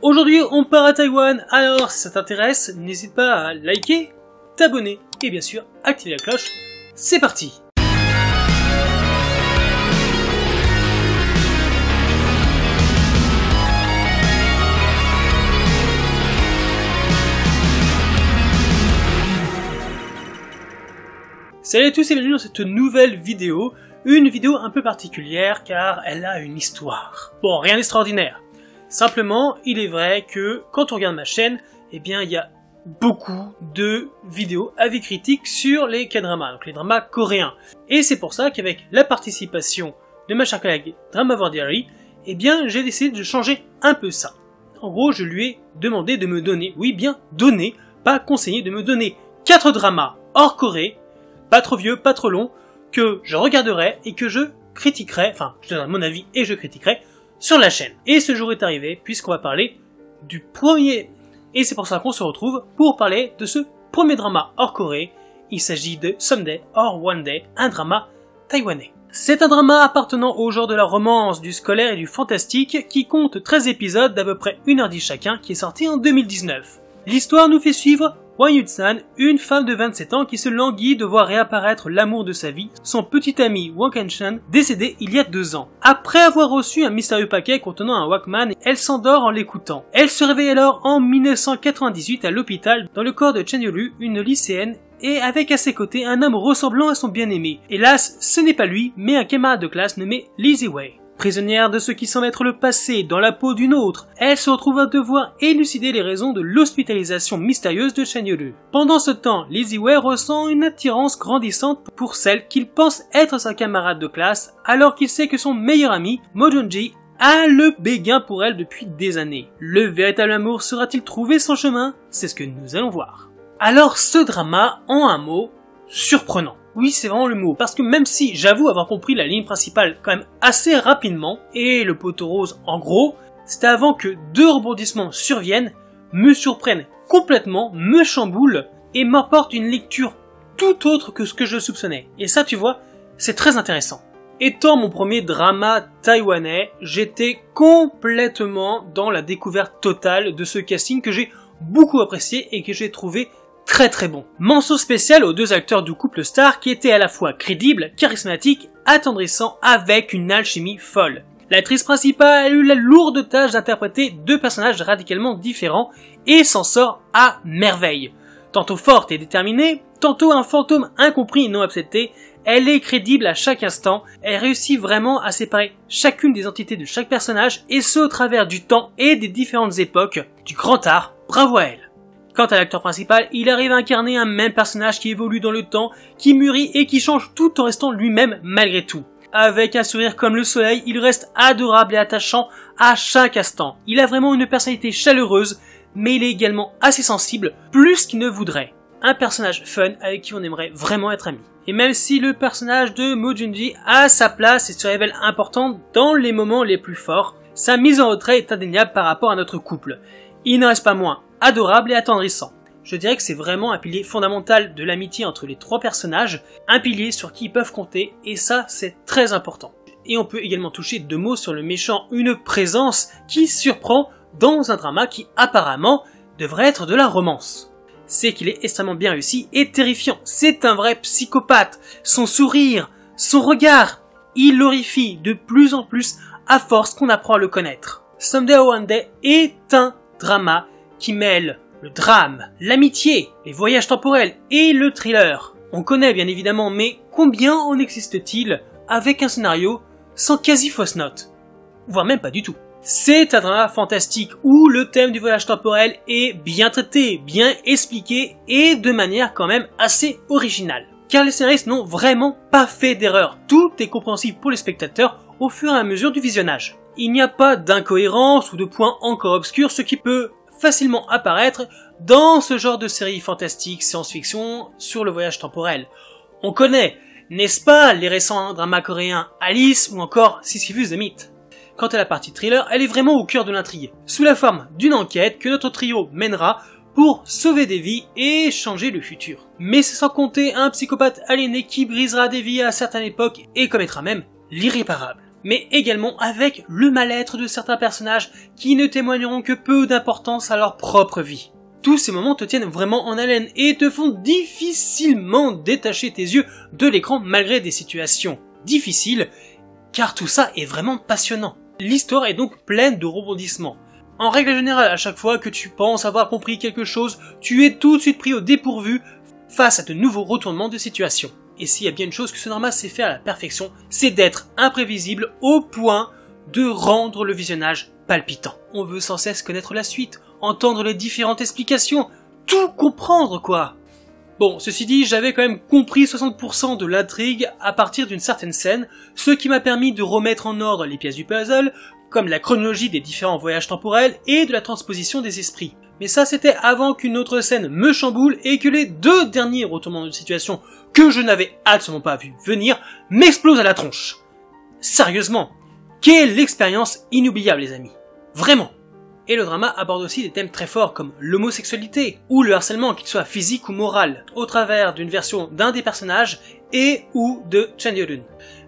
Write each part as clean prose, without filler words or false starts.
Aujourd'hui, on part à Taïwan, alors si ça t'intéresse, n'hésite pas à liker, t'abonner et bien sûr activer la cloche. C'est parti! Salut à tous et bienvenue dans cette nouvelle vidéo, une vidéo un peu particulière car elle a une histoire. Bon, rien d'extraordinaire. Simplement, il est vrai que quand on regarde ma chaîne, eh bien il y a beaucoup de vidéos avis critiques sur les K-dramas, donc les dramas coréens. Et c'est pour ça qu'avec la participation de ma chère collègue Drama Diary, eh bien j'ai décidé de changer un peu ça. En gros, je lui ai demandé de me donner, oui bien donner, pas conseiller, de me donner 4 dramas hors Corée, pas trop vieux, pas trop long, que je regarderai et que je critiquerai, enfin je donnerai mon avis et je critiquerai sur la chaîne. Et ce jour est arrivé puisqu'on va parler du premier, et c'est pour ça qu'on se retrouve pour parler de ce premier drama hors Corée. Il s'agit de Someday or One Day, un drama taïwanais. C'est un drama appartenant au genre de la romance, du scolaire et du fantastique qui compte 13 épisodes d'à peu près 1h10 chacun qui est sorti en 2019. L'histoire nous fait suivre Hwang Yun-san, une femme de 27 ans qui se languit de voir réapparaître l'amour de sa vie, son petit ami Hwang Kan-chan, décédé il y a 2 ans. Après avoir reçu un mystérieux paquet contenant un Walkman, elle s'endort en l'écoutant. Elle se réveille alors en 1998 à l'hôpital dans le corps de Chen Yolu, une lycéenne, et avec à ses côtés un homme ressemblant à son bien-aimé. Hélas, ce n'est pas lui, mais un camarade de classe nommé Lee Ziwei. Prisonnière de ce qui semble être le passé dans la peau d'une autre, elle se retrouve à devoir élucider les raisons de l'hospitalisation mystérieuse de Chen Yolu. Pendant ce temps, Lee Ziwei ressent une attirance grandissante pour celle qu'il pense être sa camarade de classe, alors qu'il sait que son meilleur ami, Mo Jun-ji, a le béguin pour elle depuis des années. Le véritable amour sera-t-il trouvé son chemin? C'est ce que nous allons voir. Alors ce drama, en un mot, surprenant. Oui, c'est vraiment le mot, parce que même si j'avoue avoir compris la ligne principale quand même assez rapidement, et le poteau rose en gros, c'était avant que 2 rebondissements surviennent, me surprennent complètement, me chamboulent, et m'apportent une lecture tout autre que ce que je soupçonnais. Et ça, tu vois, c'est très intéressant. Étant mon premier drama taïwanais, j'étais complètement dans la découverte totale de ce casting que j'ai beaucoup apprécié et que j'ai trouvé très très bon. Mention spéciale aux 2 acteurs du couple star qui étaient à la fois crédibles, charismatiques, attendrissants avec une alchimie folle. L'actrice principale a eu la lourde tâche d'interpréter 2 personnages radicalement différents et s'en sort à merveille. Tantôt forte et déterminée, tantôt un fantôme incompris et non accepté, elle est crédible à chaque instant, elle réussit vraiment à séparer chacune des entités de chaque personnage et ce au travers du temps et des différentes époques du grand art, bravo à elle. Quant à l'acteur principal, il arrive à incarner un même personnage qui évolue dans le temps, qui mûrit et qui change tout en restant lui-même malgré tout. Avec un sourire comme le soleil, il reste adorable et attachant à chaque instant. Il a vraiment une personnalité chaleureuse, mais il est également assez sensible, plus qu'il ne voudrait. Un personnage fun avec qui on aimerait vraiment être ami. Et même si le personnage de Mo Jun-ji a sa place et se révèle important dans les moments les plus forts, sa mise en retrait est indéniable par rapport à notre couple. Il n'en reste pas moins adorable et attendrissant. Je dirais que c'est vraiment un pilier fondamental de l'amitié entre les 3 personnages, un pilier sur qui ils peuvent compter, et ça c'est très important. Et on peut également toucher 2 mots sur le méchant, une présence qui surprend dans un drama qui apparemment devrait être de la romance. C'est qu'il est extrêmement bien réussi et terrifiant, c'est un vrai psychopathe, son sourire, son regard, il l'horrifie de plus en plus à force qu'on apprend à le connaître. Someday or One Day est un drama qui mêle le drame, l'amitié, les voyages temporels et le thriller. On connaît bien évidemment, mais combien en existe-t-il avec un scénario sans quasi fausse note? Voire même pas du tout. C'est un drama fantastique où le thème du voyage temporel est bien traité, bien expliqué et de manière quand même assez originale. Car les scénaristes n'ont vraiment pas fait d'erreur. Tout est compréhensible pour les spectateurs au fur et à mesure du visionnage. Il n'y a pas d'incohérence ou de points encore obscurs, ce qui peut facilement apparaître dans ce genre de série fantastique, science-fiction, sur le voyage temporel. On connaît, n'est-ce pas, les récents dramas coréens Alice ou encore Sisyphus the Myth. Quant à la partie thriller, elle est vraiment au cœur de l'intrigue, sous la forme d'une enquête que notre trio mènera pour sauver des vies et changer le futur. Mais c'est sans compter un psychopathe aliéné qui brisera des vies à certaines époques et commettra même l'irréparable. mais également avec le mal-être de certains personnages qui ne témoigneront que peu d'importance à leur propre vie. Tous ces moments te tiennent vraiment en haleine et te font difficilement détacher tes yeux de l'écran malgré des situations difficiles, car tout ça est vraiment passionnant. L'histoire est donc pleine de rebondissements. En règle générale, à chaque fois que tu penses avoir compris quelque chose, tu es tout de suite pris au dépourvu face à de nouveaux retournements de situation. Et s'il y a bien une chose que ce drama sait faire à la perfection, c'est d'être imprévisible au point de rendre le visionnage palpitant. On veut sans cesse connaître la suite, entendre les différentes explications, tout comprendre quoi. Bon, ceci dit, j'avais quand même compris 60% de l'intrigue à partir d'une certaine scène, ce qui m'a permis de remettre en ordre les pièces du puzzle, comme la chronologie des différents voyages temporels et de la transposition des esprits. Mais ça c'était avant qu'une autre scène me chamboule et que les deux derniers retournements de situation que je n'avais absolument pas vu venir m'explosent à la tronche. Sérieusement, quelle expérience inoubliable les amis. Vraiment. Et le drama aborde aussi des thèmes très forts comme l'homosexualité ou le harcèlement, qu'il soit physique ou moral, au travers d'une version d'un des personnages et ou de Chanyeolun.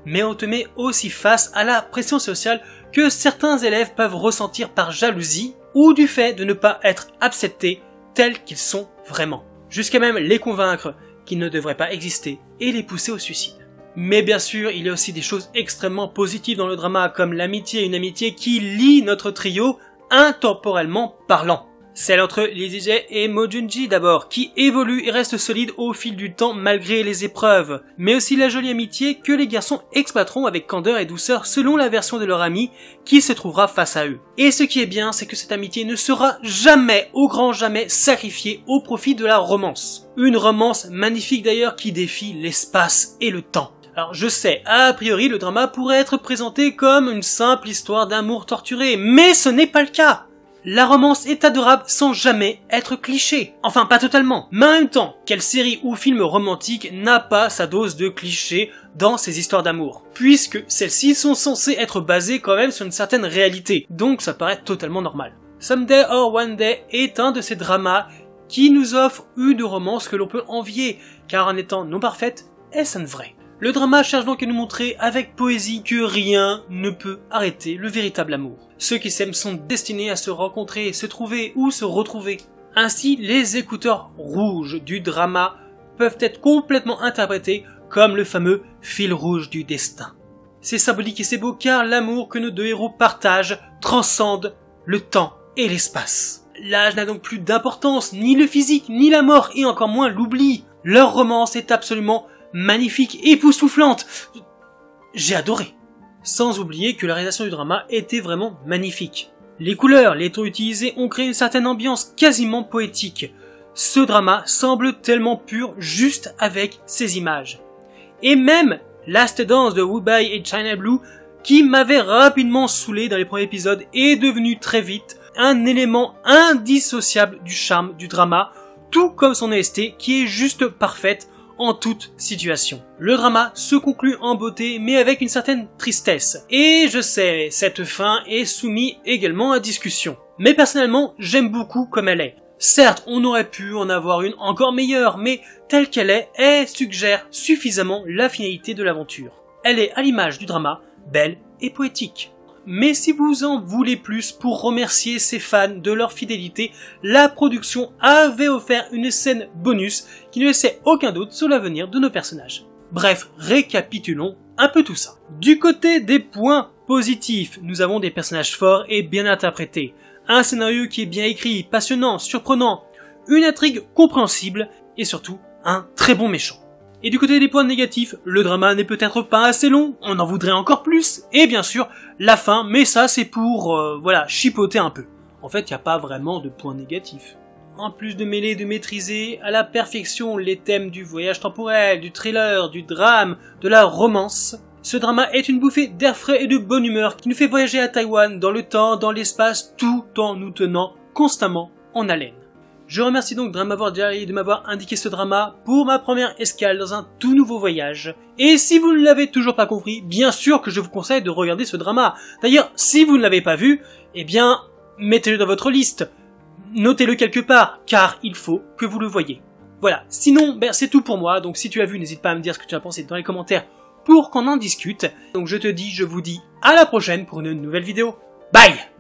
Mais on te met aussi face à la pression sociale que certains élèves peuvent ressentir par jalousie ou du fait de ne pas être acceptés tels qu'ils sont vraiment. Jusqu'à même les convaincre qu'ils ne devraient pas exister et les pousser au suicide. Mais bien sûr, il y a aussi des choses extrêmement positives dans le drama comme l'amitié, une amitié qui lie notre trio intemporellement parlant. Celle entre Lee Jae et Mo Junji d'abord, qui évolue et reste solide au fil du temps malgré les épreuves, mais aussi la jolie amitié que les garçons exploiteront avec candeur et douceur selon la version de leur ami qui se trouvera face à eux. Et ce qui est bien, c'est que cette amitié ne sera jamais, au grand jamais, sacrifiée au profit de la romance. Une romance magnifique d'ailleurs qui défie l'espace et le temps. Alors je sais, a priori le drama pourrait être présenté comme une simple histoire d'amour torturé, mais ce n'est pas le cas. La romance est adorable sans jamais être cliché. Enfin, pas totalement. Mais en même temps, quelle série ou film romantique n'a pas sa dose de clichés dans ses histoires d'amour? Puisque celles-ci sont censées être basées quand même sur une certaine réalité. Donc ça paraît totalement normal. Someday or One Day est un de ces dramas qui nous offre une romance que l'on peut envier, car en étant non parfaite, elle sonne vraie. Le drama cherche donc à nous montrer avec poésie que rien ne peut arrêter le véritable amour. Ceux qui s'aiment sont destinés à se rencontrer, se trouver ou se retrouver. Ainsi, les écouteurs rouges du drama peuvent être complètement interprétés comme le fameux fil rouge du destin. C'est symbolique et c'est beau car l'amour que nos deux héros partagent transcende le temps et l'espace. L'âge n'a donc plus d'importance, ni le physique, ni la mort et encore moins l'oubli. Leur romance est absolument magnifique, époustouflante. J'ai adoré. Sans oublier que la réalisation du drama était vraiment magnifique. Les couleurs, les tons utilisés ont créé une certaine ambiance quasiment poétique. Ce drama semble tellement pur juste avec ces images. Et même Last Dance de Wubai et China Blue, qui m'avait rapidement saoulé dans les premiers épisodes, est devenu très vite un élément indissociable du charme du drama, tout comme son OST qui est juste parfaite en toute situation. Le drama se conclut en beauté mais avec une certaine tristesse. Et je sais, cette fin est soumise également à discussion. Mais personnellement, j'aime beaucoup comme elle est. Certes, on aurait pu en avoir une encore meilleure, mais telle qu'elle est, elle suggère suffisamment la finalité de l'aventure. Elle est à l'image du drama, belle et poétique. Mais si vous en voulez plus pour remercier ses fans de leur fidélité, la production avait offert une scène bonus qui ne laissait aucun doute sur l'avenir de nos personnages. Bref, récapitulons un peu tout ça. Du côté des points positifs, nous avons des personnages forts et bien interprétés, un scénario qui est bien écrit, passionnant, surprenant, une intrigue compréhensible et surtout un très bon méchant. Et du côté des points négatifs, le drama n'est peut-être pas assez long, on en voudrait encore plus, et bien sûr, la fin, mais ça c'est pour, chipoter un peu. En fait, il n'y a pas vraiment de points négatifs. En plus de mêler et de maîtriser à la perfection les thèmes du voyage temporel, du thriller, du drame, de la romance, ce drama est une bouffée d'air frais et de bonne humeur qui nous fait voyager à Taïwan dans le temps, dans l'espace, tout en nous tenant constamment en haleine. Je remercie donc Drama Diary de m'avoir indiqué ce drama pour ma première escale dans un tout nouveau voyage. Et si vous ne l'avez toujours pas compris, bien sûr que je vous conseille de regarder ce drama. D'ailleurs, si vous ne l'avez pas vu, eh bien, mettez-le dans votre liste. Notez-le quelque part, car il faut que vous le voyez. Voilà, sinon, c'est tout pour moi, donc si tu as vu, n'hésite pas à me dire ce que tu as pensé dans les commentaires pour qu'on en discute. Donc je vous dis à la prochaine pour une nouvelle vidéo. Bye!